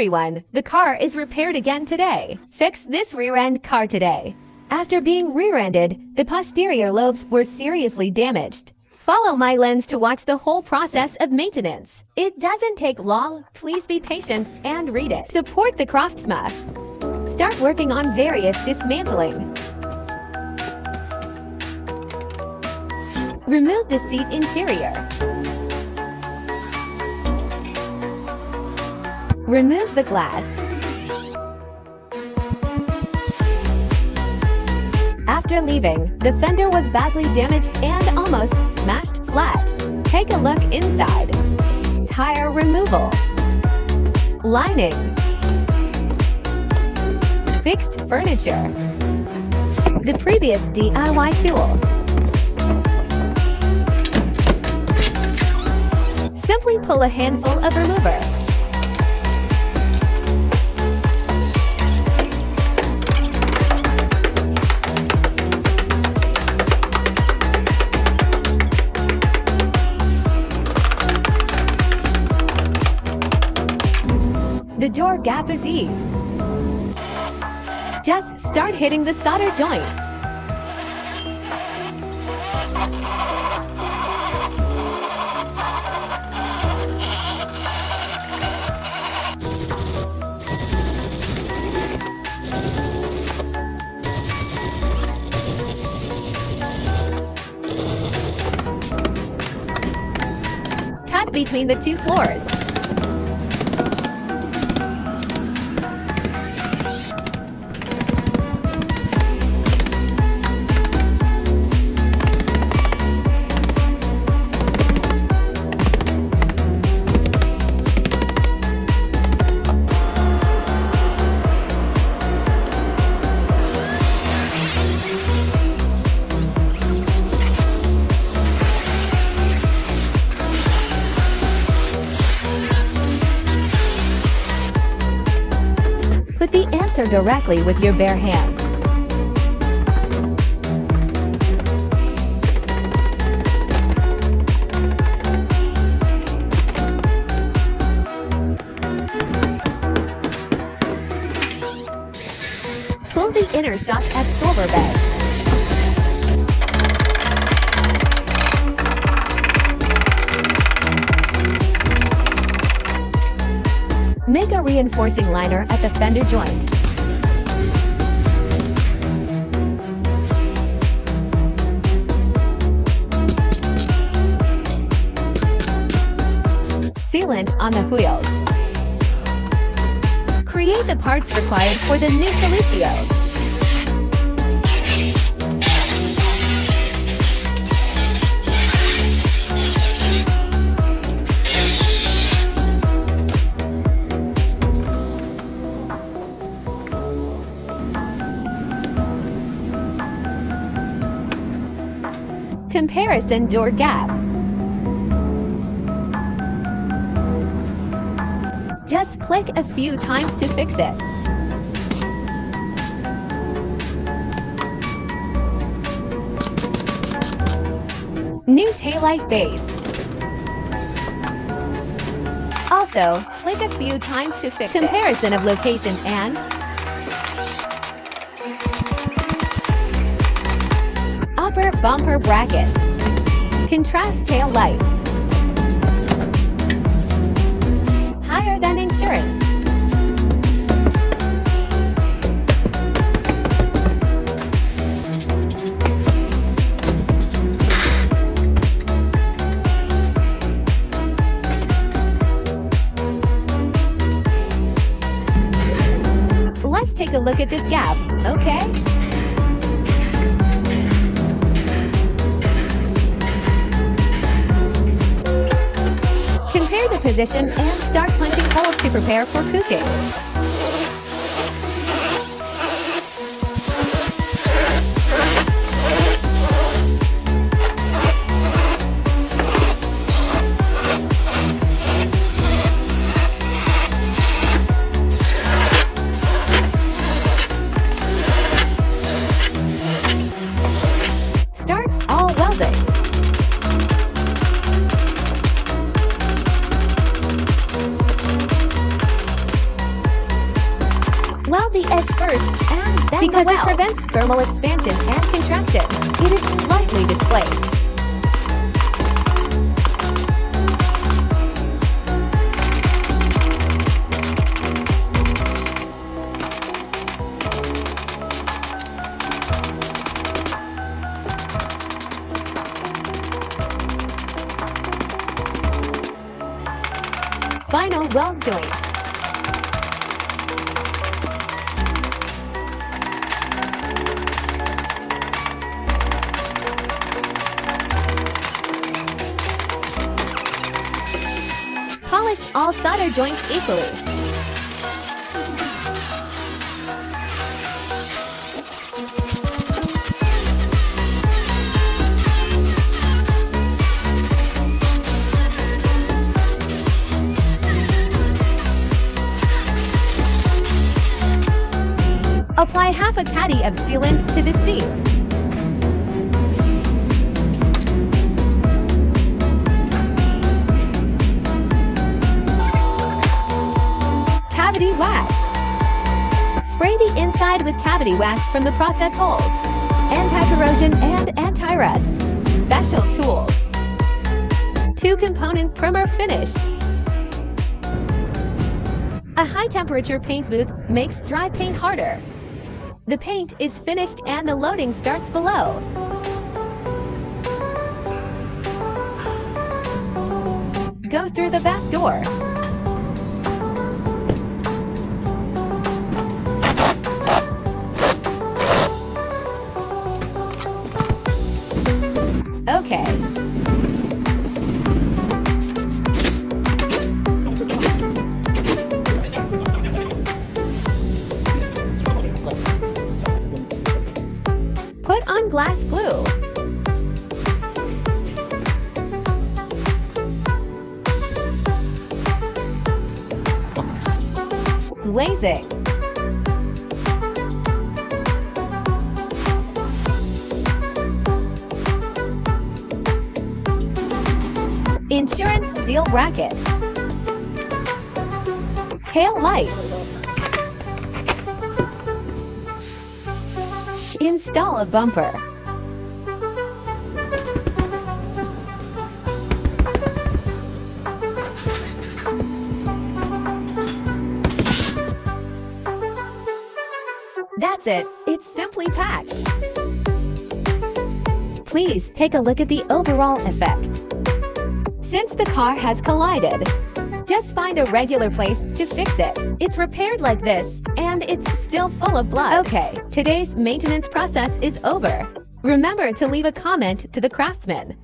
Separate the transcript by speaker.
Speaker 1: everyone, the car is repaired again today. Fix this rear-end car today. After being rear-ended, the posterior lobes were seriously damaged. Follow my lens to watch the whole process of maintenance. It doesn't take long, please be patient and read it. Support the craftsman. Start working on various dismantling. Remove the seat interior. Remove the glass. After leaving, the fender was badly damaged and almost smashed flat. Take a look inside. Tire removal. Lining. Fixed furniture. The previous DIY tool. Simply pull a handful of remover. The door gap is eased. Just start hitting the solder joints. Cut between the two floors. Put the answer directly with your bare hands. Pull the inner shock absorber bed. Make a reinforcing liner at the fender joint. Sealant on the wheels. Create the parts required for the new Solucio. Comparison door gap. Just click a few times to fix it. New taillight base. Also, click a few times to fix it. Comparison of location and upper bumper bracket. Contrast tail lights. Higher than insurance. Let's take a look at this gap, okay? Compare the position and start punching holes to prepare for cooking. Start all welding. because it prevents thermal expansion and contraction. It is slightly displaced. Final weld joint. Polish all solder joints equally. Apply half a caddy of sealant to the seam. Cavity wax. Spray the inside with cavity wax from the process holes. Anti-corrosion and anti-rust. Special tools. 2-component primer finished. A high-temperature paint booth makes dry paint harder. The paint is finished and the loading starts below. Go through the back door. Okay. Put on glass glue. Glazing. Insurance steel bracket. Tail lights. Install a bumper. That's it. It's simply packed. Please take a look at the overall effect. Since the car has collided, just find a regular place to fix it. It's repaired like this, and it's still full of blood. Okay, today's maintenance process is over. Remember to leave a comment to the craftsman.